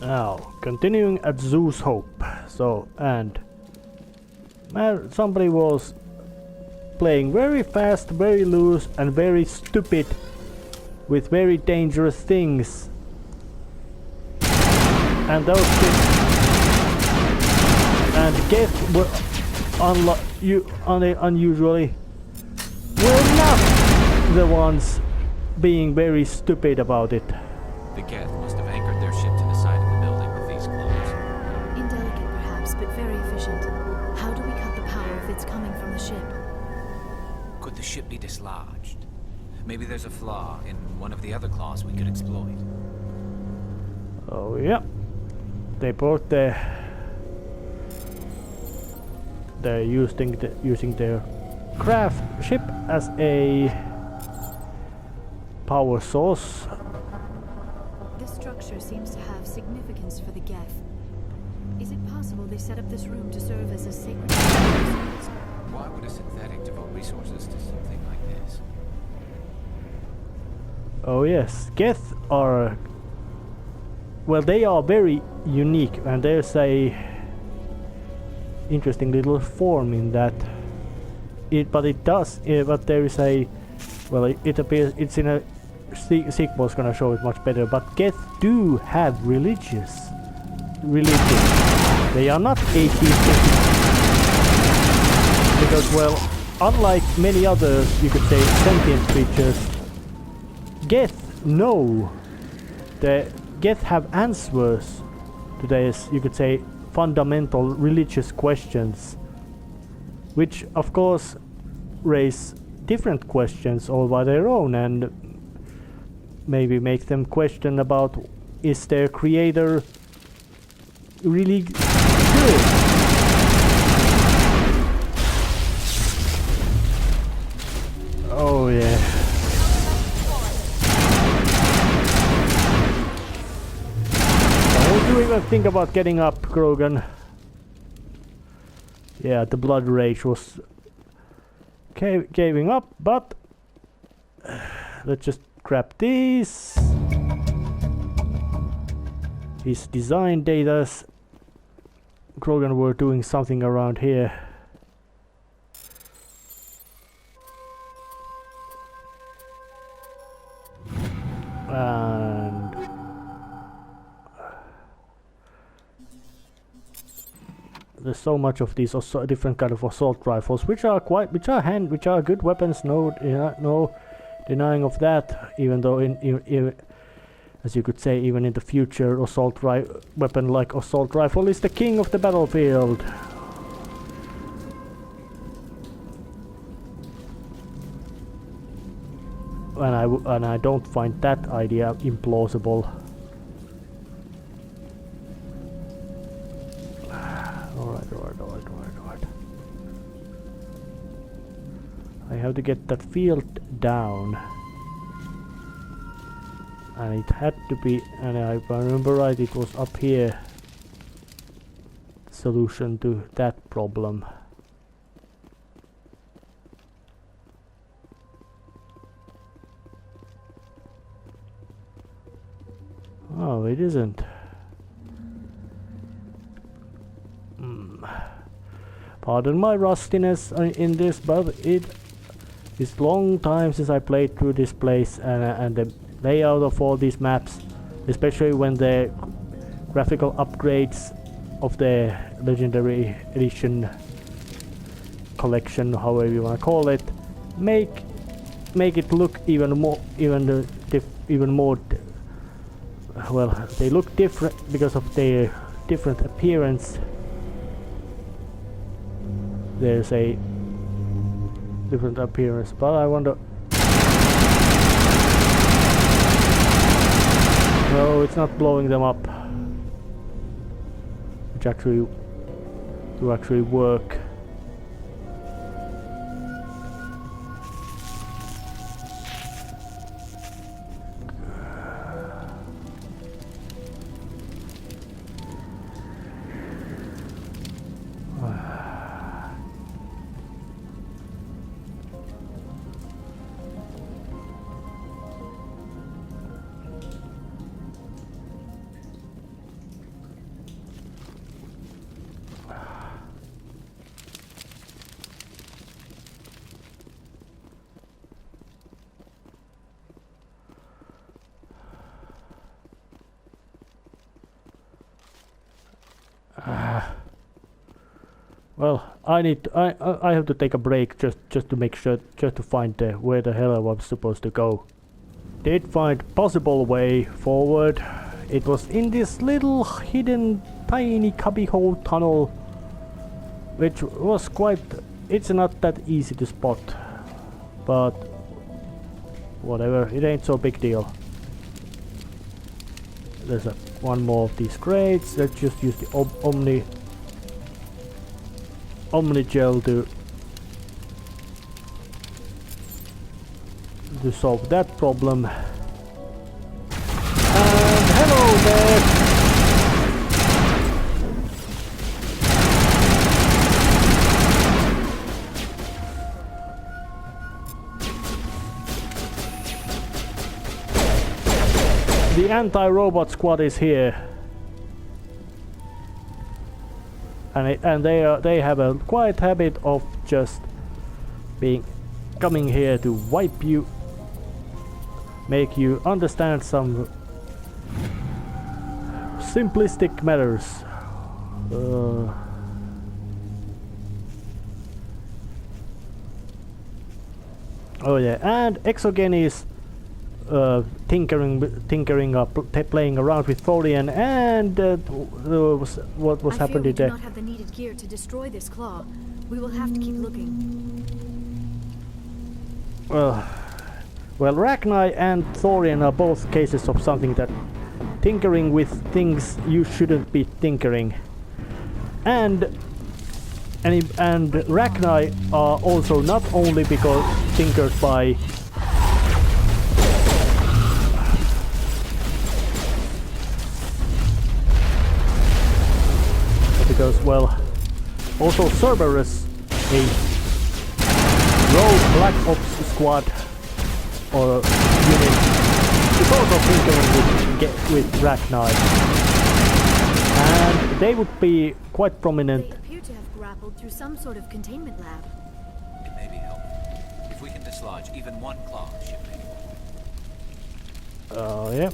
Now, continuing at Zeus Hope. So, and somebody was playing very fast, very loose, and very stupid with very dangerous things. And those things, and guests were unusually were not the ones being very stupid about it. The Geth must have anchored their ship to the side of the building with these claws. Indelicate perhaps, but very efficient. How do we cut the power if it's coming from the ship? Could the ship be dislodged? Maybe there's a flaw in one of the other claws we could exploit. Oh yeah. They brought they're using their craft ship as a power source. This structure seems to have significance for the Geth. Is it possible they set up this room to serve as a sacred resource? Why would a synthetic devote resources to something like this? Oh yes, Geth are, well, they are very unique, and there's a interesting little form in that. But there is a, well, it appears it's in a sequel's gonna show it much better. But Geth do have religion. They are not atheistic, because, well, unlike many other, you could say, sentient creatures, Geth know. The Geth have answers to these, you could say, fundamental religious questions, which of course raise different questions all by their own, and maybe make them question about, is their creator really good? Oh yeah. Don't you even think about getting up, Krogan. Yeah, the blood rage was caving up, but let's just grab these. His design data's Krogan were doing something around here. And there's so much of these different kind of assault rifles, which are good weapons. No denying of that. Even though in as you could say, even in the future, weapon like assault rifle is the king of the battlefield. And I don't find that idea implausible. Alright. I have to get that field down. And it had to be, and if I remember right, it was up here. The solution to that problem. Oh, it isn't. Pardon my rustiness in this, but it is long time since I played through this place, and the layout of all these maps, especially when the graphical upgrades of the Legendary Edition collection, however you want to call it, make it look even more, well, they look different because of their different appearance. There's a different appearance, but I wonder. No, it's not blowing them up. Which actually work. Well, I have to take a break just to make sure, just to find where the hell I was supposed to go. Did find possible way forward. It was in this little hidden tiny cubbyhole tunnel, which was quite. It's not that easy to spot, but whatever. It ain't so big deal. There's one more of these crates. Let's just use the Omni gel to solve that problem. And hello there! The anti-robot squad is here. And they have a quiet habit of just coming here to wipe you, make you understand some simplistic matters. Oh yeah, and Exogen is playing around with Thorian, and what was happening there. I fear we do not have the needed gear to destroy this claw. We will have to keep looking. Well, Ragnar and Thorian are both cases of something that tinkering with things you shouldn't be tinkering, and Ragnar are also not only because tinkered by because, well, also Cerberus, a rogue Black Ops squad or unit, is also tinkering with Ragnar, and they would be quite prominent. They appear to have grappled through some sort of containment lab. It may be helpful. If we can dislodge even one claw, shipmate. Yeah.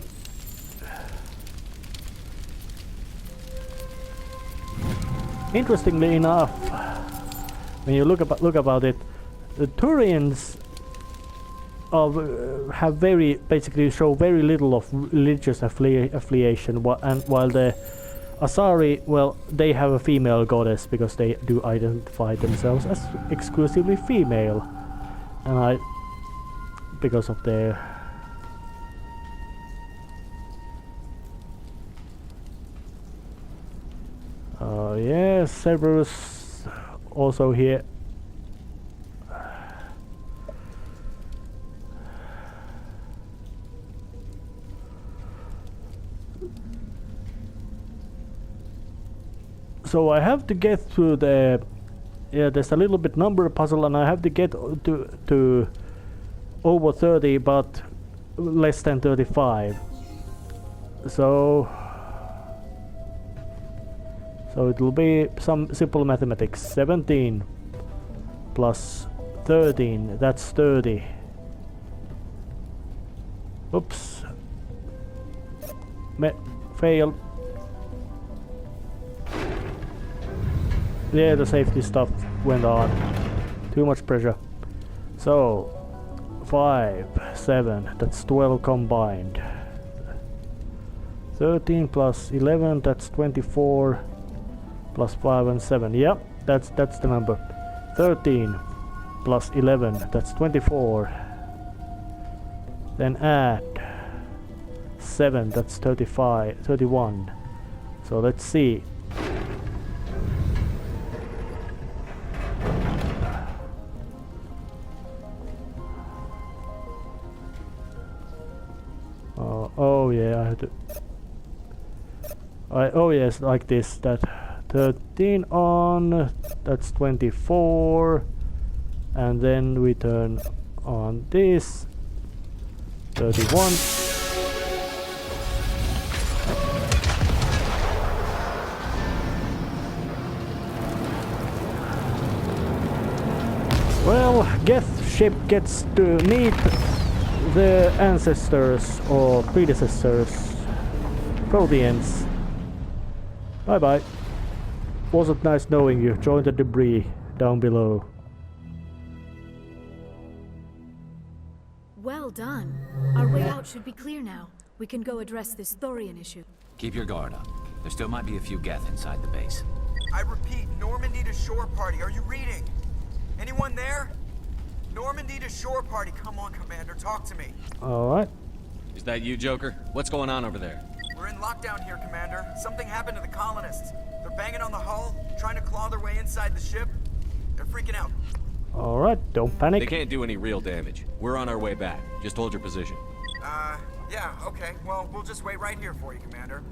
Interestingly enough, when you look about it, the Turians have basically show very little of religious affiliation, and while the Asari, well, they have a female goddess because they do identify themselves as exclusively female, and because of their yes, Cerberus also here. So I have to get through the there's a little bit number puzzle, and I have to get to over 30 but less than 35. So it'll be some simple mathematics. 17 plus 13, that's 30. Oops. Fail. Yeah, the safety stuff went on. Too much pressure. So 5, 7, that's 12 combined. 13 plus 11, that's 24. Plus 5 and 7. Yep, that's the number. 13 plus 11, that's 24. Then add 7, that's 31. So let's see. Oh yeah, I have to. Oh yes, like this. That 13 on, that's 24, and then we turn on this 31. Well, Geth ship gets to meet the ancestors or predecessors, Proteans. Bye bye. wasn't nice knowing you. Join the debris down below. Well done. Our way out should be clear now. We can go address this thorian issue. Keep your guard up. There still might be a few Geth inside the base. I repeat, Normandy to shore party. Are you reading? Anyone there? Normandy to shore party. Come on, Commander, talk to me. Alright. Is that you, Joker? What's going on over there? We're in lockdown here, Commander. Something happened to the colonists. They're banging on the hull, trying to claw their way inside the ship. They're freaking out. Alright, don't panic. They can't do any real damage. We're on our way back. Just hold your position. Yeah, okay. Well, we'll just wait right here for you, Commander.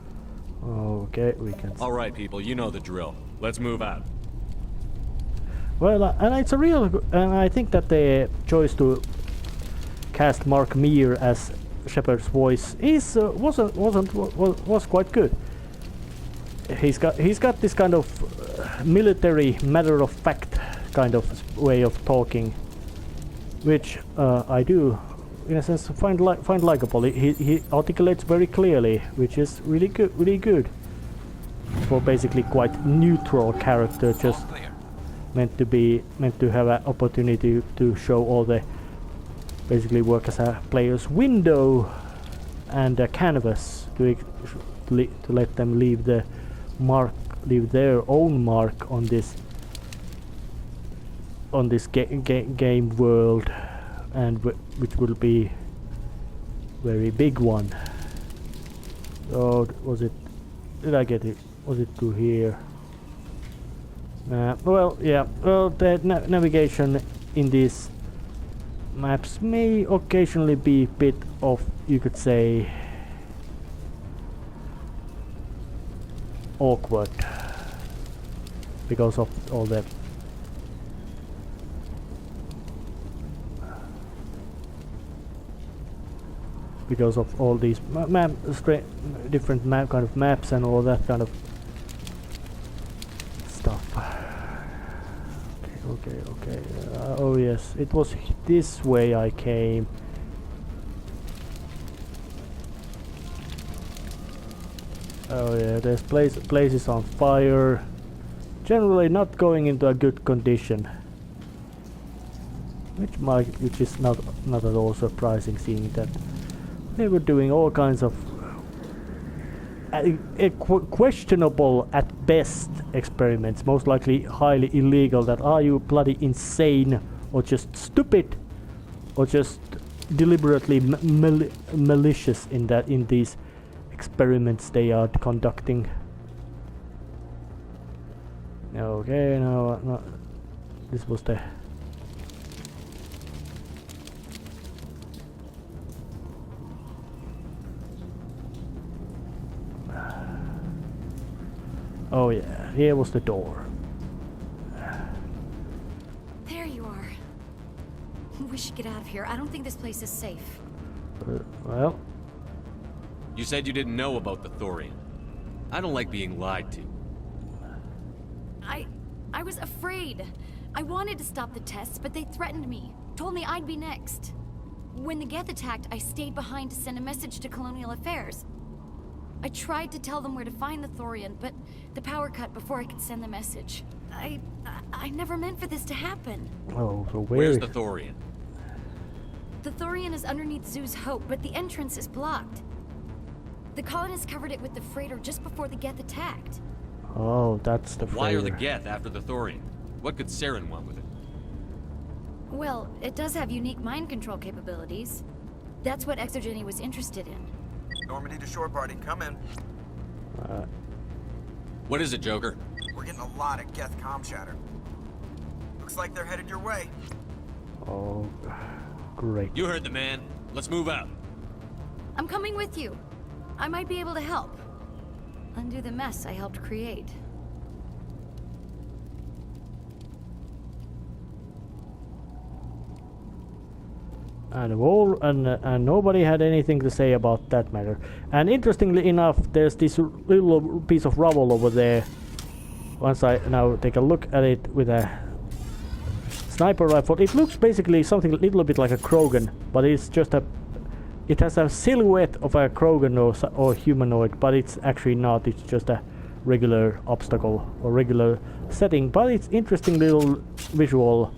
Okay, we can. All right, people, you know the drill. Let's move out. Well, and it's a real, and I think that the choice to cast Mark Meir as Shepard's voice was quite good. He's got this kind of military matter of fact kind of way of talking, which I do, in a sense, find likable. He articulates very clearly, which is really good for basically quite neutral character, just meant to have an opportunity to show all the basically work as a player's window and a canvas to let them leave their own mark on this game world, and which will be very big one. Oh, was it? Did I get it? Was it through here? Well, yeah. Well, the navigation in these maps may occasionally be a bit of, you could say, awkward because of all the these different kind of maps and all that kind of stuff. Okay. Oh yes, it was this way I came. Oh yeah, there's places on fire. Generally not going into a good condition. Which is not at all surprising, seeing that they were doing all kinds of questionable at best experiments, most likely highly illegal. That are you bloody insane, or just stupid, or just deliberately malicious in these experiments they are conducting. Okay, no, this was the. Oh yeah, here was the door. There you are. We should get out of here. I don't think this place is safe. Well. You said you didn't know about the thorian. I don't like being lied to. I was afraid. I wanted to stop the tests, but they threatened me. Told me I'd be next. When the Geth attacked, I stayed behind to send a message to Colonial Affairs. I tried to tell them where to find the thorian, but the power cut before I could send the message. I never meant for this to happen. Oh, so where's the thorian? The thorian is underneath Zoo's Hope, but the entrance is blocked. The colonists covered it with the freighter just before the Geth attacked. Oh, that's the freighter. Why are the Geth after the thorian? What could Saren want with it? Well, it does have unique mind control capabilities. That's what Exogeny was interested in. Normandy to shore party, come in. What is it, Joker? We're getting a lot of Geth comm chatter. Looks like they're headed your way. Oh, great. You heard the man. Let's move out. I'm coming with you. I might be able to help. Undo the mess I helped create. And nobody had anything to say about that matter. And interestingly enough, there's this little piece of rubble over there. Once I now take a look at it with a sniper rifle, it looks basically something a little bit like a Krogan, but it's just it has a silhouette of a Krogan or humanoid, but it's actually not. It's just a regular obstacle or regular setting, but it's interesting little visual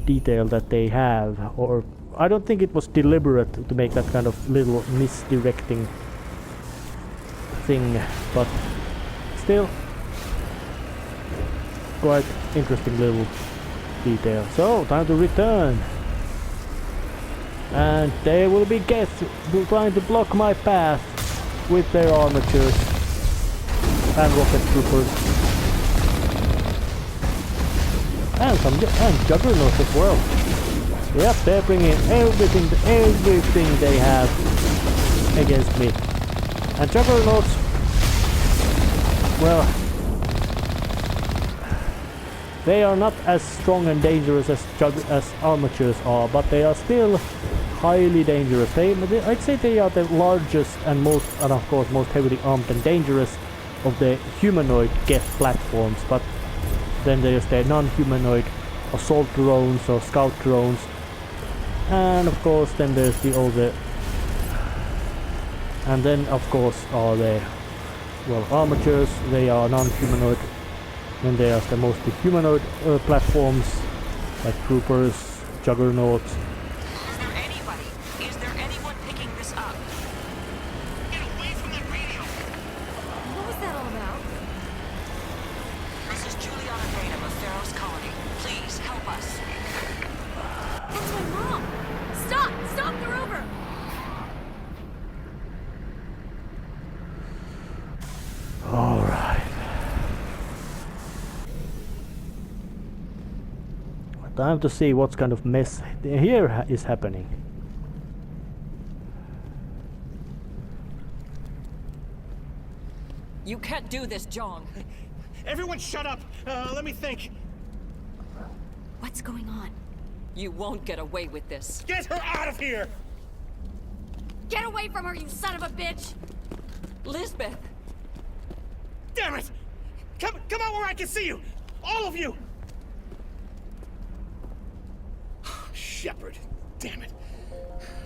detail that they have. Or I don't think it was deliberate to make that kind of little misdirecting thing, but still quite interesting little detail. So time to return, and they will be Geth trying to block my path with their armatures and rocket troopers and juggernauts as well. Yep, they're bringing everything they have against me. And juggernauts, well, they are not as strong and dangerous as armatures are, but they are still highly dangerous. I'd say they are the largest and most, and of course most heavily armed and dangerous of the humanoid Geth platforms. But then there's the non-humanoid assault drones or scout drones, and of course then there's and then of course are the, well, armatures. They are non-humanoid. Then there's the mostly humanoid platforms like troopers, juggernauts. Is there anyone picking this up? Get away from that radio! What was that all about? This is Juliana Bainham of Pharaoh's colony. Please help us. That's my mom! Stop! Stop! They're over! Alright. Time to see what kind of mess here is happening. You can't do this, Jong. Everyone shut up! Let me think. What's going on? You won't get away with this. Get her out of here! Get away from her, you son of a bitch! Lisbeth! Damn it! Come out where I can see you! All of you! Shepard, damn it.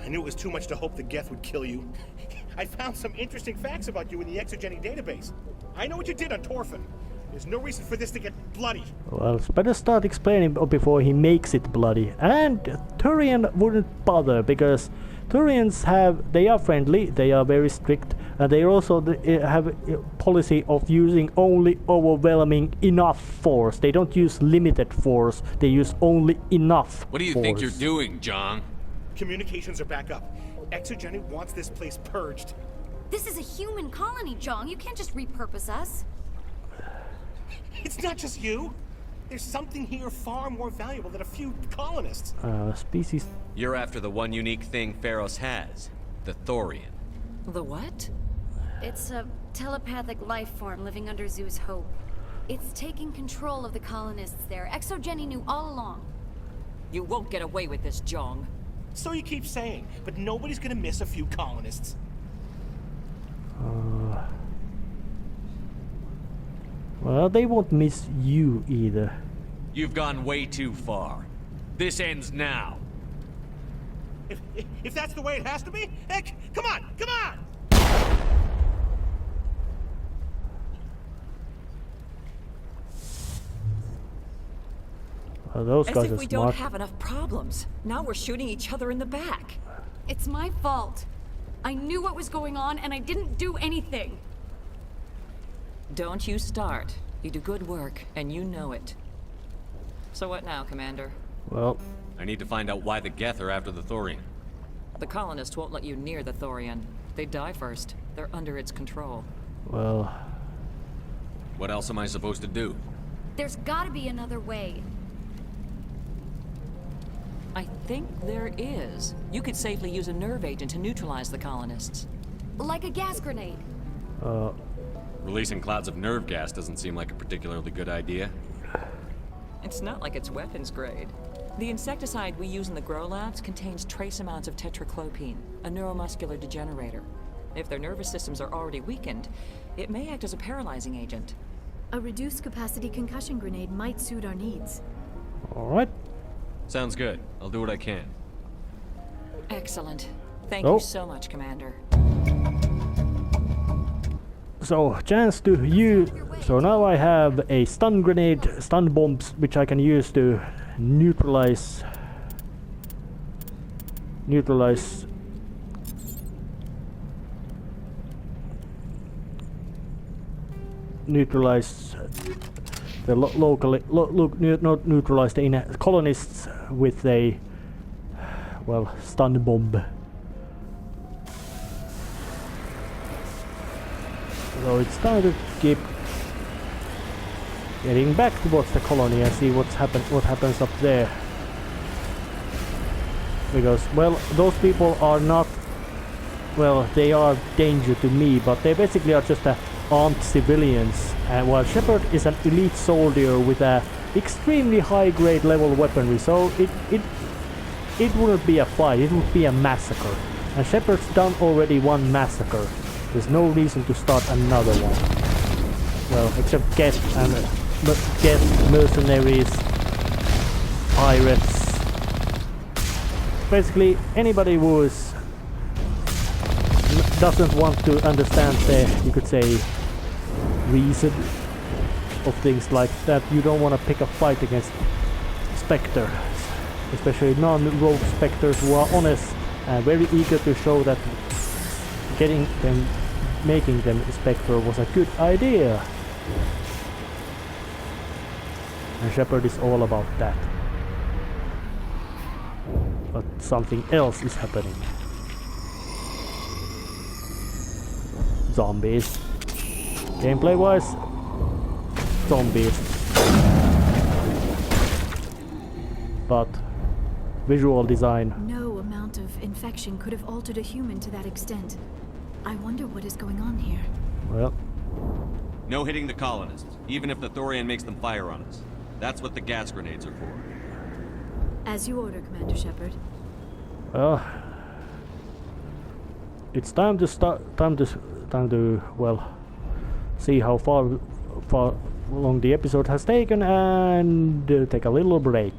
I knew it was too much to hope the Geth would kill you. I found some interesting facts about you in the exogeny database. I know what you did on Torfin. There's no reason for this to get bloody. Well, it's better start explaining before he makes it bloody. And Turian wouldn't bother, because Turians they are friendly, they are very strict, and they also have a policy of using only overwhelming enough force. They don't use limited force, they use only enough What do you force. think you're doing, Jong? Communications are back up. Exogeny wants this place purged. This is a human colony, Jong. You can't just repurpose us. It's not just you. There's something here far more valuable than a few colonists. Species. You're after the one unique thing Pharos has, the Thorian. The what? It's a telepathic life form living under Zoo's hope. It's taking control of the colonists there. Exogeny knew all along. You won't get away with this, Jong. So you keep saying, but nobody's gonna miss a few colonists. Well, they won't miss you either. You've gone way too far. This ends now. If that's the way it has to be, heck, come on, come on! Those As guys if are we smart. don't have enough problems. Now we're shooting each other in the back. It's my fault. I knew what was going on and I didn't do anything. Don't you start. You do good work, and you know it. So what now, Commander? Well, I need to find out why the Geth are after the Thorian. The colonists won't let you near the Thorian. They die first. They're under its control. well, What else am I supposed to do? There's gotta be another way. I think there is. You could safely use a nerve agent to neutralize the colonists. Like a gas grenade. Releasing clouds of nerve gas doesn't seem like a particularly good idea. It's not like it's weapons grade. The insecticide we use in the grow labs contains trace amounts of tetraclopine, a neuromuscular degenerator. If their nervous systems are already weakened, it may act as a paralyzing agent. A reduced capacity concussion grenade might suit our needs. alright. Sounds good. I'll do what I can. Excellent. Thank Oh. you so much, Commander. So chance to use. So now I have a stun grenade, stun bombs, which I can use to neutralize the not neutralize the colonists with a, well, stun bomb. So it's time to keep getting back towards the colony and see what happens up there. Because, well, those people are not, well, they are danger to me, but they basically are just armed civilians. And while Shepard is an elite soldier with a extremely high grade level weaponry, so it wouldn't be a fight, it would be a massacre. And Shepard's done already one massacre. There's no reason to start another one. Well, except Geth and Geth, mercenaries, pirates. Basically, anybody who doesn't want to understand the, you could say, reason of things like that, you don't want to pick a fight against Spectre. Especially non-rogue Spectres who are honest and very eager to show that making them Spectre was a good idea. And Shepard is all about that. But something else is happening. Zombies. Gameplay wise, zombies. But visual design. No amount of infection could have altered a human to that extent. I wonder what is going on here. Well, No hitting the colonists, even if the Thorian makes them fire on us. That's what the gas grenades are for. As you order, Commander Shepard. well, it's time to well, see how far along the episode has taken and take a little break.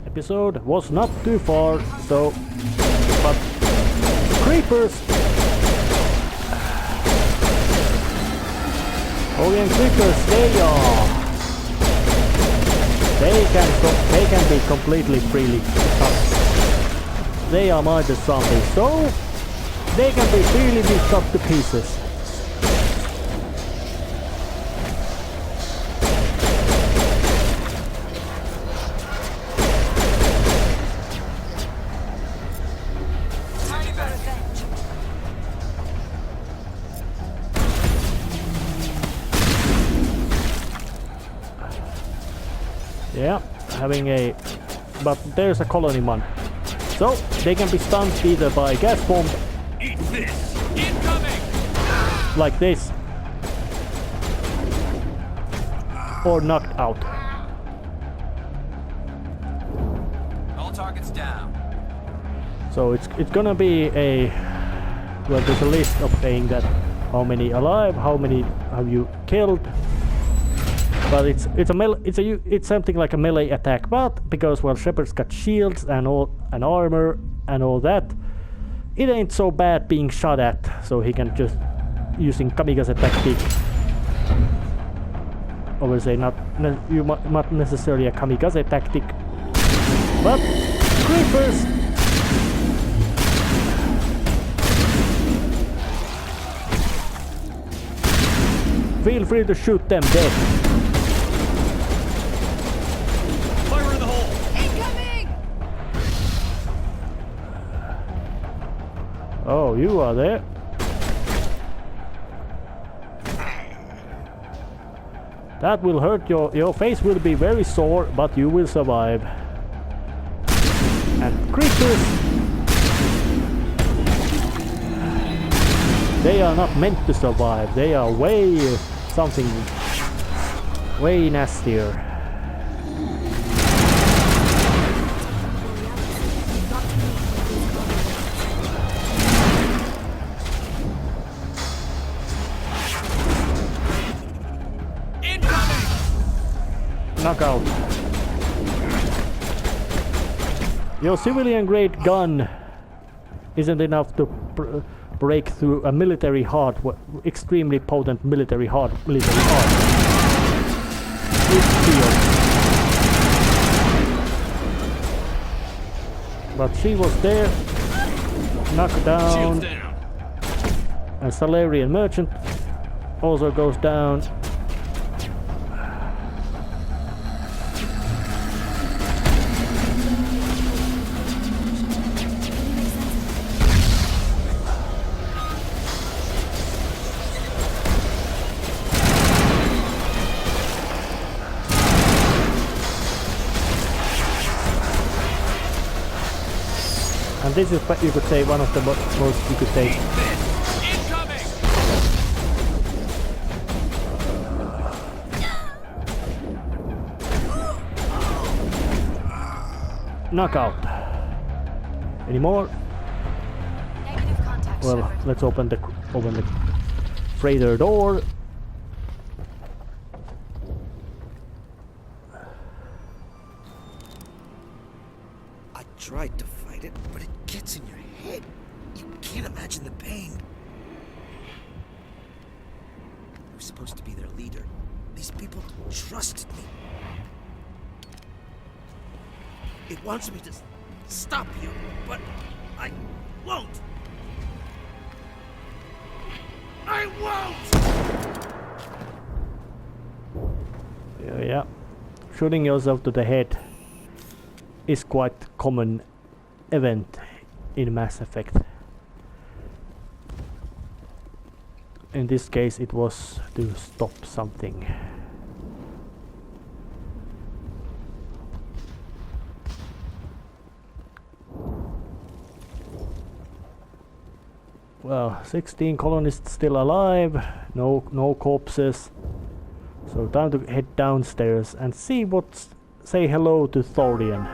Episode was not too far, so, but creepers. Thorian creepers, they can be completely freely cut. They are minor zombies, so they can be freely be cut to pieces. Yeah, having a... but there's a colony one. So, they can be stunned either by gas bomb... Eat this! Incoming! like this. Or knocked out. All targets down. So it's gonna be a... well, there's a list of saying that how many alive, how many have you killed. But it's something like a melee attack, but because, well, Shepard's got shields and armor and all that, it ain't so bad being shot at, so he can just using kamikaze tactic. Obviously not necessarily a kamikaze tactic, but creepers. Feel free to shoot them dead. Fire in the hole! Incoming! Oh, you are there. That will hurt your face will be very sore, but you will survive. And creatures, they are not meant to survive. They are something way nastier. Knockout. Your civilian grade gun isn't enough to break through a military hardware, extremely potent military hardware. It's field. But she was there, knocked down, and Salarian Merchant also goes down. And this is, you could say, one of the most, you could say, knockout. Any more? Negative contact, Well, Shepard. let's open the freighter door. I tried to fight it, but it gets in your head. You can't imagine the pain. I was supposed to be their leader. These people trusted me. It wants me to stop you, but I won't. I won't! Yeah. Shooting yourself to the head is quite common event in Mass Effect. In this case it was to stop something. Well, 16 colonists still alive, no corpses. So time to head downstairs and see say hello to Thorian.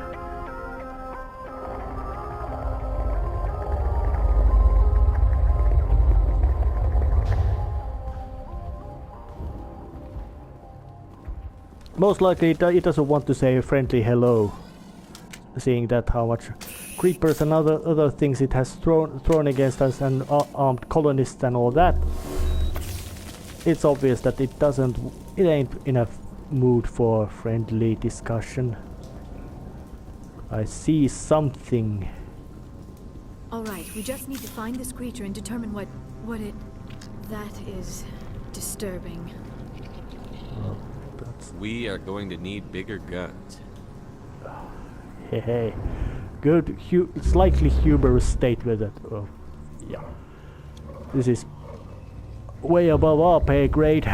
Most likely it doesn't want to say a friendly hello, seeing that how much creepers and other things it has thrown against us and armed colonists and all that. It's obvious that it ain't in a mood for friendly discussion. I see something. Alright, we just need to find this creature and determine what it... That is disturbing. We are going to need bigger guns. Hey. Good, slightly humorous statement that, yeah. This is way above our pay grade.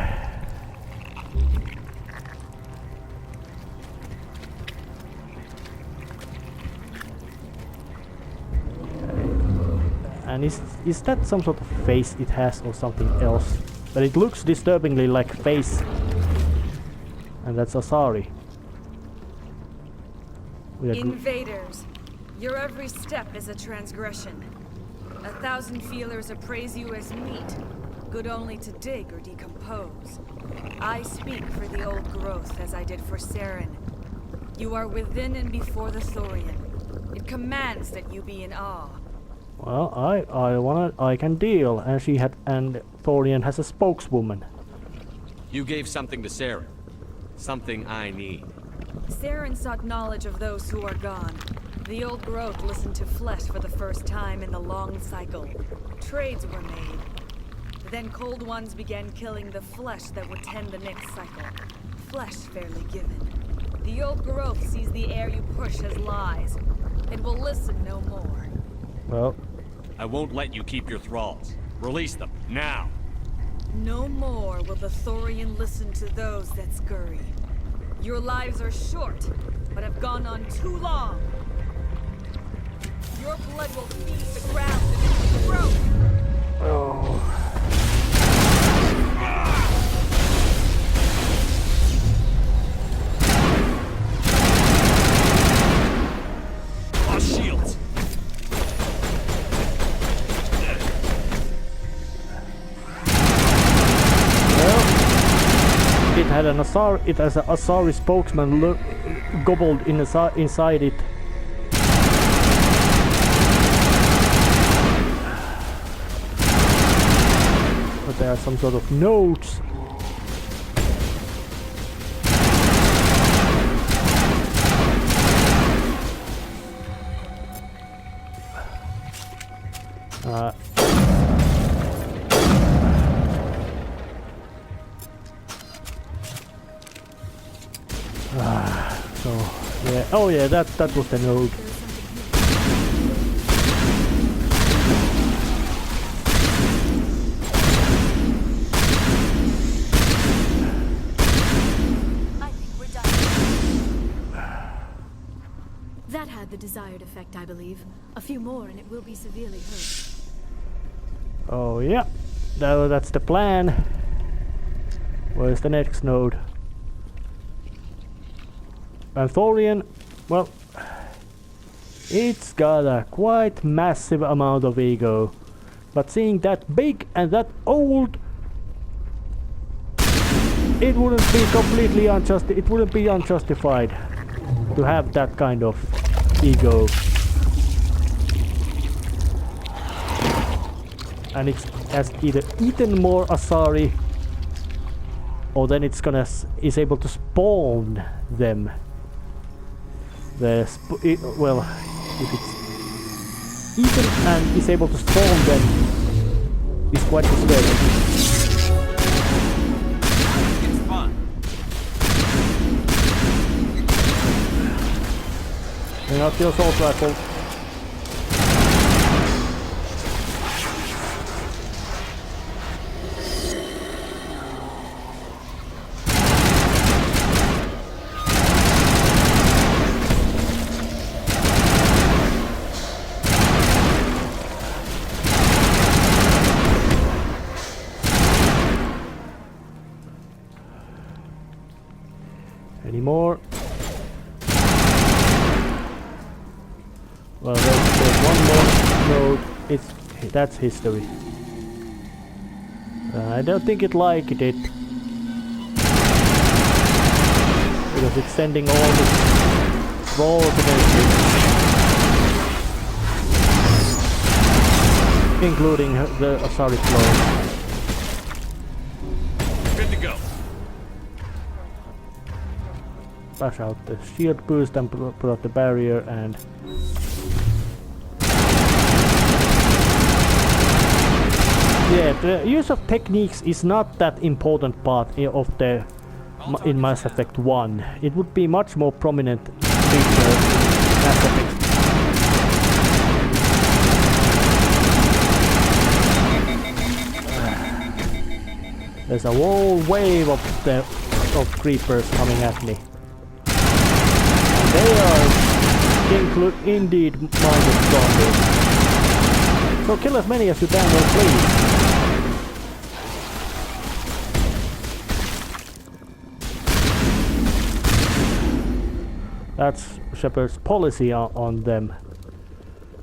And is that some sort of face it has or something else? But it looks disturbingly like face. And that's Asari. Invaders, your every step is a transgression. 1,000 feelers appraise you as meat, good only to dig or decompose. I speak for the old growth as I did for Saren. You are within and before the Thorian. It commands that you be in awe. Well, I can deal, and Thorian has a spokeswoman. You gave something to Saren. Something I need. Saren sought knowledge of those who are gone. The old growth listened to flesh for the first time in the long cycle. Trades were made. Then cold ones began killing the flesh that would tend the next cycle. Flesh fairly given. The old growth sees the air you push as lies. It will listen no more. Well, I won't let you keep your thralls. Release them, now! No more will the Thorian listen to those that scurry. Your lives are short, but have gone on too long. Your blood will feed the ground beneath the throat. oh. Lost shields! It had an Asari, it has an Asari spokesman gobbled inside it. There are some sort of notes. So yeah, oh yeah, that was the node. That had the desired effect, I believe. A few more and it will be severely hurt. Oh yeah, that's the plan. Where's the next node? Anthorian, well, it's got a quite massive amount of ego, but seeing that big and that old, it wouldn't be completely unjustified to have that kind of ego. And it has either eaten more Asari, or then it's able to spawn them. Well, if it's eaten and is able to spawn them, it's quite disturbing. It's fun. Bring out the assault rifle. Any more? Well, there's one more node. That's history. I don't think it liked it, because it's sending all the rolls against it, including the Asari clone. Good to go. Bash out the shield boost and put out the barrier, and yeah, the use of techniques is not that important part of the in Mass Effect 1. It would be much more prominent feature in Mass Effect. There's a whole wave of creepers coming at me. They are indeed minded zombies. So kill as many as you can, well, please. That's Shepard's policy on them.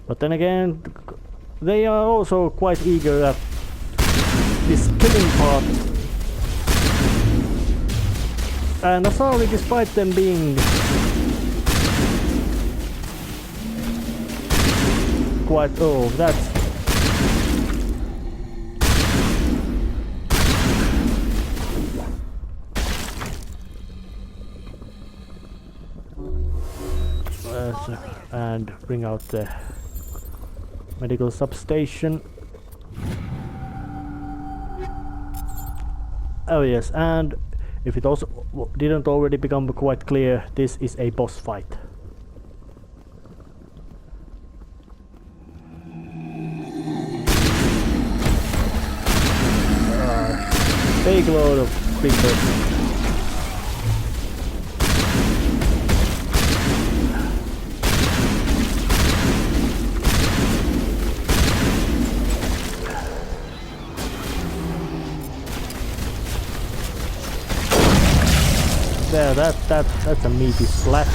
But then again, they are also quite eager at this killing part. And Asari, despite them being quite... oh, that's... and bring out the medical substation. Oh yes, and if it also didn't already become quite clear, this is a boss fight. Big load of creepers. There, that's a meaty splat.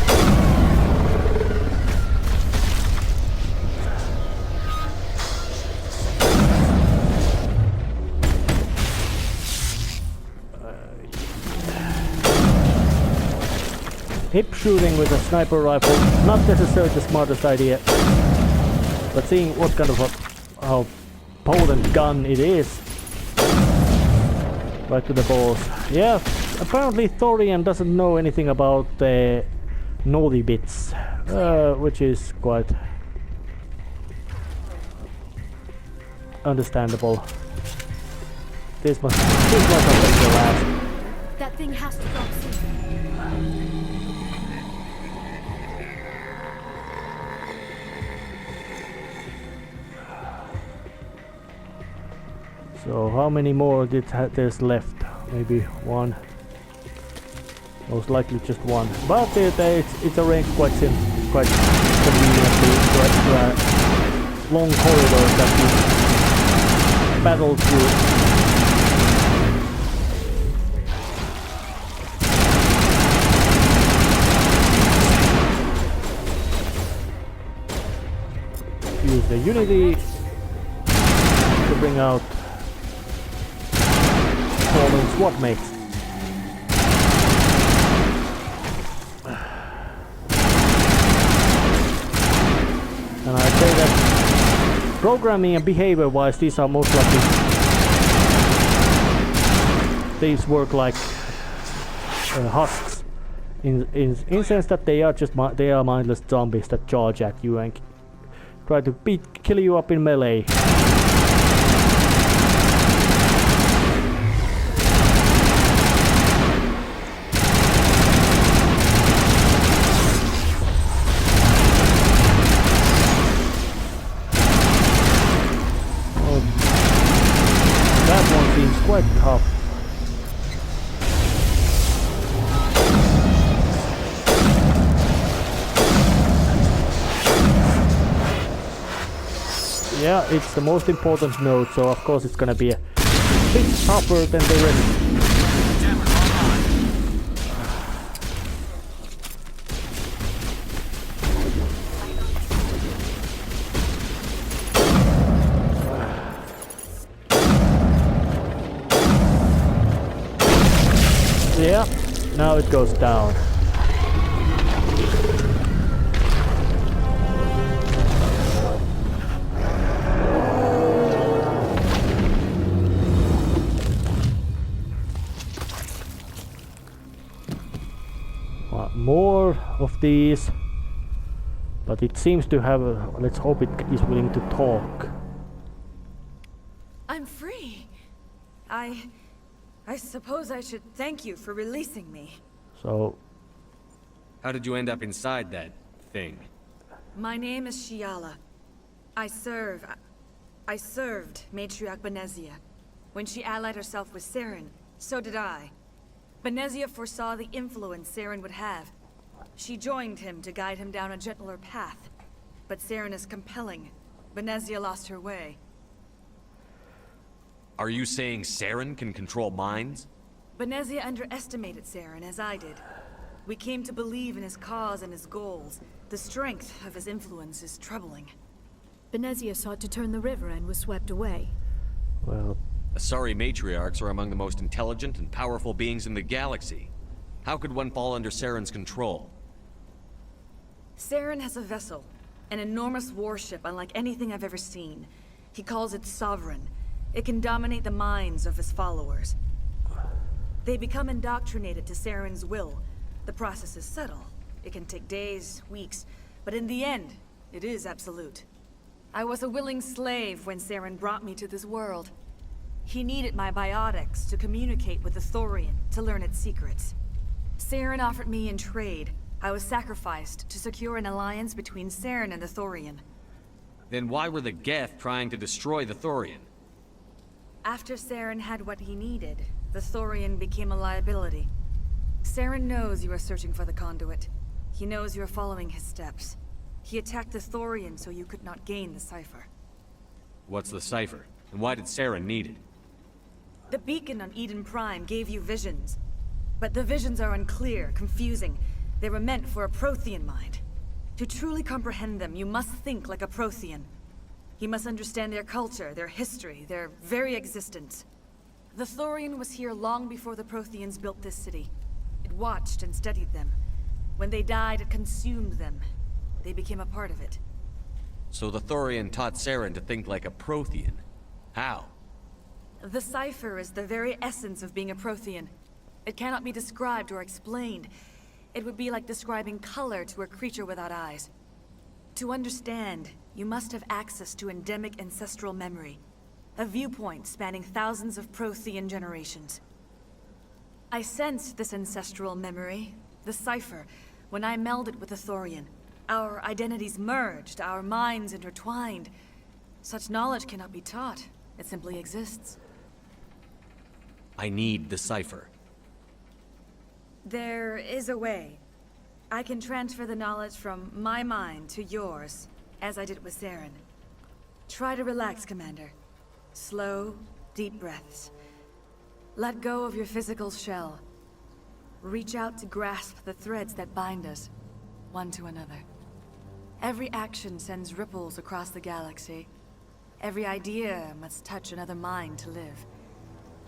Hip shooting with a sniper rifle, not necessarily the smartest idea, but seeing what kind of how potent gun it is, Right to the balls. Yeah, apparently Thorian doesn't know anything about the naughty bits, which is quite understandable. This must be the last. That thing has to drop soon. So how many more there's left? Maybe one. Most likely just one. But it's arranged quite conveniently. Long corridors that you battle through. Use the Unity to bring out fallen SWAT mates. And I'd say that programming and behavior wise, these are most likely, these work like husks in sense that they are mindless zombies that charge at you and try to kill you up in melee. Quite tough. Yeah, it's the most important node, so of course it's gonna be a bit tougher than the rest. Yeah, now it goes down. More of these, but it seems to have let's hope it is willing to talk. I'm free. I suppose I should thank you for releasing me. So, how did you end up inside that thing? My name is Shiala. I served Matriarch Benezia. When she allied herself with Saren, so did I. Benezia foresaw the influence Saren would have. She joined him to guide him down a gentler path. But Saren is compelling. Benezia lost her way. Are you saying Saren can control minds? Benezia underestimated Saren, as I did. We came to believe in his cause and his goals. The strength of his influence is troubling. Benezia sought to turn the river and was swept away. Well, Asari matriarchs are among the most intelligent and powerful beings in the galaxy. How could one fall under Saren's control? Saren has a vessel, an enormous warship unlike anything I've ever seen. He calls it Sovereign. It can dominate the minds of his followers. They become indoctrinated to Saren's will. The process is subtle. It can take days, weeks, but in the end, it is absolute. I was a willing slave when Saren brought me to this world. He needed my biotics to communicate with the Thorian, to learn its secrets. Saren offered me in trade. I was sacrificed to secure an alliance between Saren and the Thorian. Then why were the Geth trying to destroy the Thorian? After Saren had what he needed, the Thorian became a liability. Saren knows you are searching for the conduit. He knows you are following his steps. He attacked the Thorian so you could not gain the cipher. What's the cipher? And why did Saren need it? The beacon on Eden Prime gave you visions. But the visions are unclear, confusing. They were meant for a Prothean mind. To truly comprehend them, you must think like a Prothean. You must understand their culture, their history, their very existence. The Thorian was here long before the Protheans built this city. It watched and studied them. When they died, it consumed them. They became a part of it. So the Thorian taught Saren to think like a Prothean. How? The cipher is the very essence of being a Prothean. It cannot be described or explained. It would be like describing color to a creature without eyes. To understand, you must have access to endemic ancestral memory, a viewpoint spanning thousands of Prothean generations. I sensed this ancestral memory, the cipher, when I melded with the Thorian. Our identities merged, our minds intertwined. Such knowledge cannot be taught. It simply exists. I need the cipher. There is a way. I can transfer the knowledge from my mind to yours, as I did with Saren. Try to relax, Commander. Slow, deep breaths. Let go of your physical shell. Reach out to grasp the threads that bind us, one to another. Every action sends ripples across the galaxy. Every idea must touch another mind to live.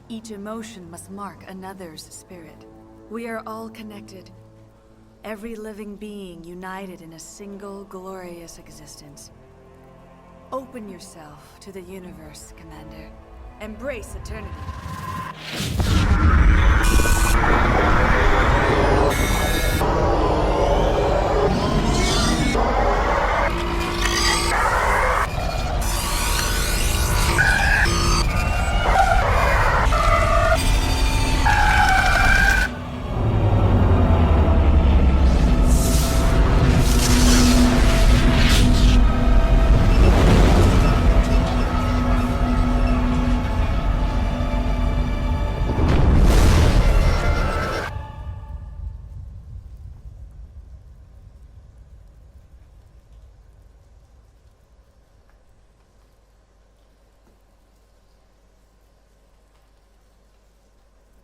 Each emotion must mark another's spirit. We are all connected. Every living being united in a single glorious existence. Open yourself to the universe, Commander. Embrace eternity.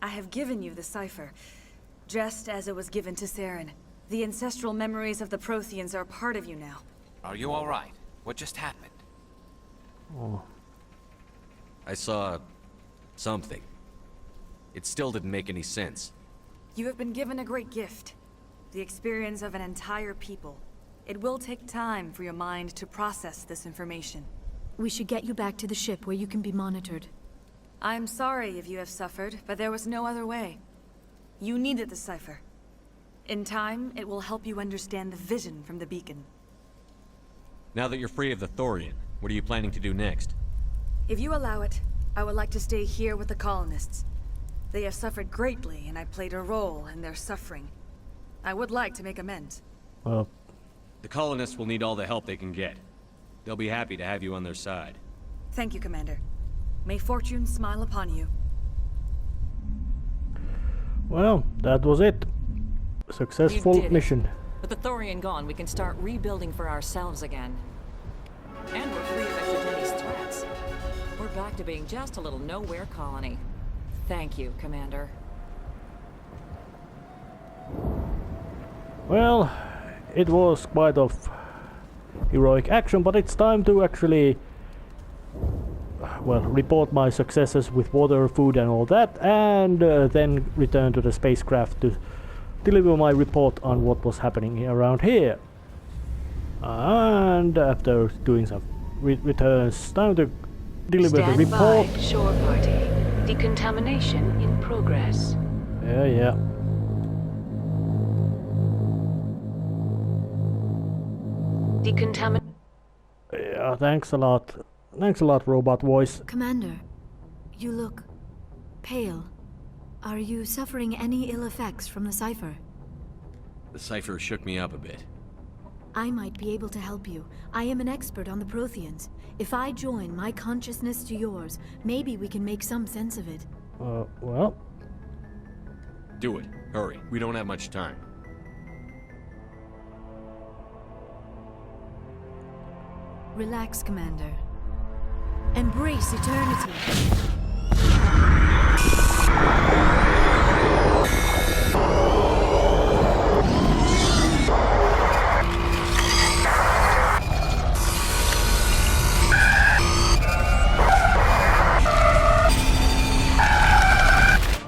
I have given you the cipher, just as it was given to Saren. The ancestral memories of the Protheans are part of you now. Are you all right? What just happened? Oh. I saw... something. It still didn't make any sense. You have been given a great gift. The experience of an entire people. It will take time for your mind to process this information. We should get you back to the ship where you can be monitored. I'm sorry if you have suffered, but there was no other way. You needed the cipher. In time, it will help you understand the vision from the beacon. Now that you're free of the Thorian, what are you planning to do next? If you allow it, I would like to stay here with the colonists. They have suffered greatly, and I played a role in their suffering. I would like to make amends. The colonists will need all the help they can get. They'll be happy to have you on their side. Thank you, Commander. May fortune smile upon you. Well, that was it. Successful You did it. mission. With the Thorian gone, we can start rebuilding for ourselves again. And we're free of Exogeni's threats. We're back to being just a little nowhere colony. Thank you, Commander. Well, it was quite of heroic action, but it's time to actually, well, report my successes with water, food and all that, and then return to the spacecraft to deliver my report on what was happening around here. And after doing some returns, time to deliver the report. Stand by, shore party. Decontamination in progress. Yeah. Yeah, thanks a lot. Thanks a lot, robot voice. Commander, you look pale. Are you suffering any ill effects from the cipher? The cipher shook me up a bit. I might be able to help you. I am an expert on the Protheans. If I join my consciousness to yours, maybe we can make some sense of it. Well. Do it. Hurry. We don't have much time. Relax, Commander. Embrace eternity.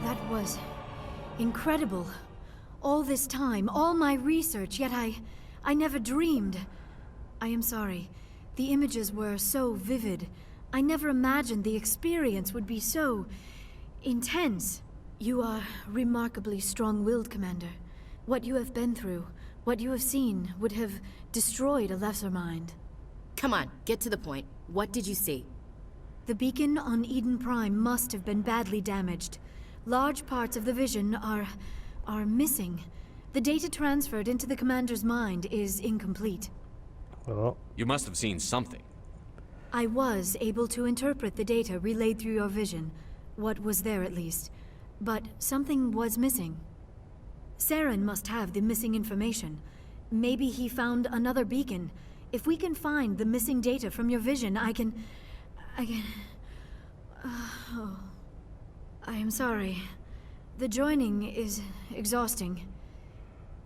That was incredible. All this time, all my research, yet I never dreamed. I am sorry. The images were so vivid. I never imagined the experience would be so intense. You are remarkably strong-willed, Commander. What you have been through, what you have seen, would have destroyed a lesser mind. Come on, get to the point. What did you see? The beacon on Eden Prime must have been badly damaged. Large parts of the vision are missing. The data transferred into the Commander's mind is incomplete. Well, You must have seen something. I was able to interpret the data relayed through your vision, what was there at least, but something was missing. Saren must have the missing information. Maybe he found another beacon. If we can find the missing data from your vision, I can... Oh. I am sorry. The joining is exhausting.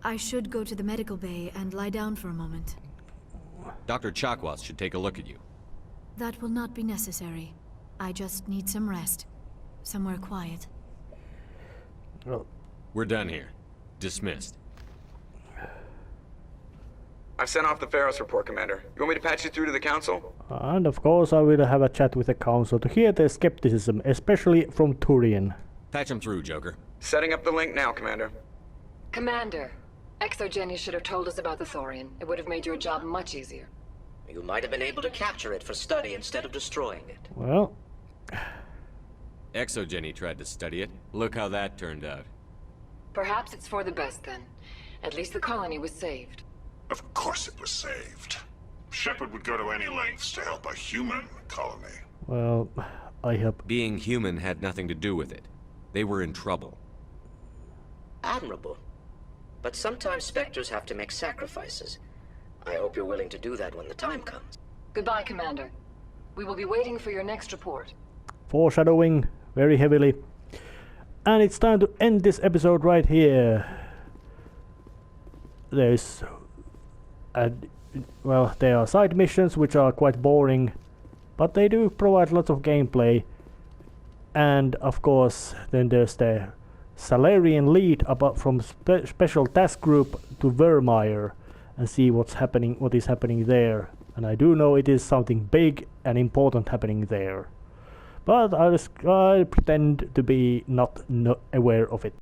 I should go to the medical bay and lie down for a moment. Dr. Chakwas should take a look at you. That will not be necessary. I just need some rest. Somewhere quiet. well, We're done here. Dismissed. I've sent off the Pharaoh's report, Commander. You want me to patch you through to the Council? and of course I will have a chat with the Council to hear their skepticism, especially from Turian. Patch him through, Joker. Setting up the link now, Commander. Commander, Exogeny should have told us about the Thorian. It would have made your job much easier. You might have been able to capture it for study instead of destroying it. Well, Exogeny tried to study it. Look how that turned out. Perhaps it's for the best then. At least the colony was saved. Of course it was saved. Shepard would go to any lengths to help a human colony. well, I hope. Being human had nothing to do with it. They were in trouble. Admirable. But sometimes Spectres have to make sacrifices. I hope you're willing to do that when the time comes. Goodbye, Commander. We will be waiting for your next report. Foreshadowing very heavily. And it's time to end this episode right here. There's well, there are side missions which are quite boring, but they do provide lots of gameplay. And of course, then there's the Salarian lead about from special task group to Vermeer and see what is happening there. And I do know it is something big and important happening there. But I pretend to be not aware of it.